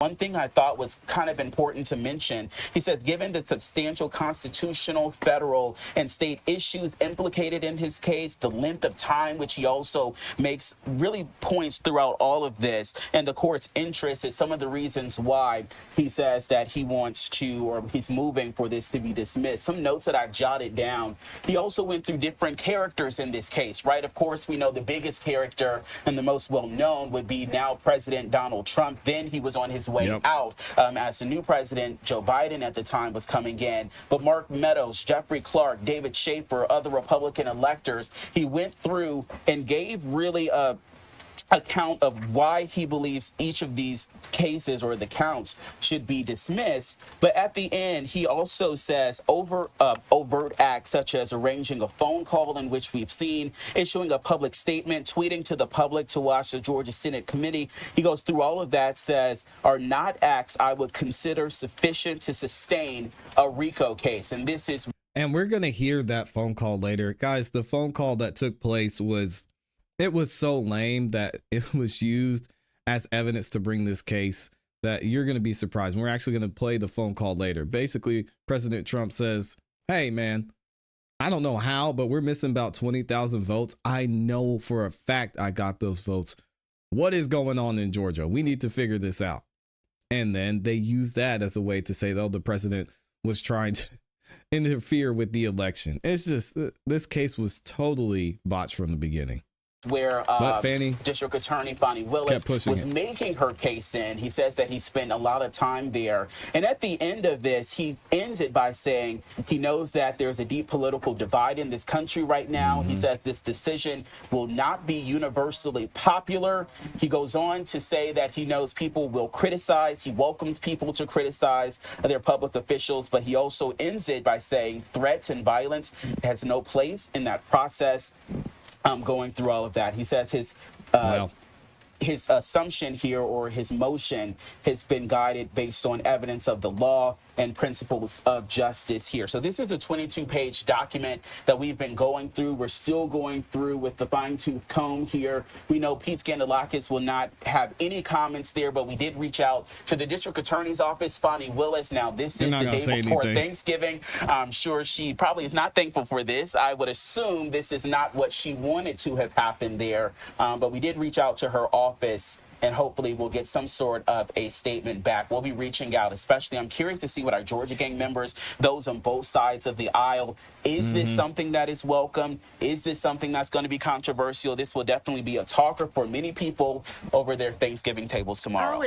one thing I thought was kind of important to mention. He says, given the substantial constitutional, federal, and state issues implicated in his case, the length of time, which he also makes really points throughout all of this, and the court's interest is some of the reasons why he says that he wants to, or he's moving for this to be dismissed. Some notes that I jotted down. He also went through different characters in this case, right? Of course, we know the biggest character and the most well-known would be now President Donald Trump. Then he was on his way out as the new president. Joe Biden at the time was coming in. But Mark Meadows, Jeffrey Clark, David Schaefer, other Republican electors, he went through and gave really a account of why he believes each of these cases or the counts should be dismissed. But at the end, he also says overt acts such as arranging a phone call, in which we've seen, issuing a public statement, tweeting to the public to watch the Georgia Senate committee. He goes through all of that, says are not acts I would consider sufficient to sustain a RICO case. And this is, and we're going to hear that phone call later. Guys, the phone call that took place was so lame that it was used as evidence to bring this case that you're going to be surprised. We're actually going to play the phone call later. Basically, President Trump says, hey, man, I don't know how, but we're missing about 20,000 votes. I know for a fact I got those votes. What is going on in Georgia? We need to figure this out. And then they use that as a way to say, though, the president was trying to interfere with the election. It's just, this case was totally botched from the beginning. Where District Attorney Fani Willis was making her case in. He says that he spent a lot of time there. And at the end of this, he ends it by saying he knows that there's a deep political divide in this country right now. He says this decision will not be universally popular. He goes on to say that he knows people will criticize. He welcomes people to criticize their public officials, but he also ends it by saying threats and violence has no place in that process. Going through all of that, he says his assumption here, or his motion, has been guided based on evidence of the law and principles of justice here. So this is a 22-page document that we've been going through. We're still going through with the fine-tooth comb here. We know Pete Scandalakis will not have any comments there, but we did reach out to the district attorney's office, Fani Willis. Now, this is the day before Thanksgiving. I'm sure she probably is not thankful for this. I would assume this is not what she wanted to have happened there, but we did reach out to her office, and hopefully we'll get some sort of a statement back. We'll be reaching out, especially I'm curious to see what our Georgia gang members, those on both sides of the aisle, is this something that is welcome? Is this something that's going to be controversial? This will definitely be a talker for many people over their Thanksgiving tables tomorrow.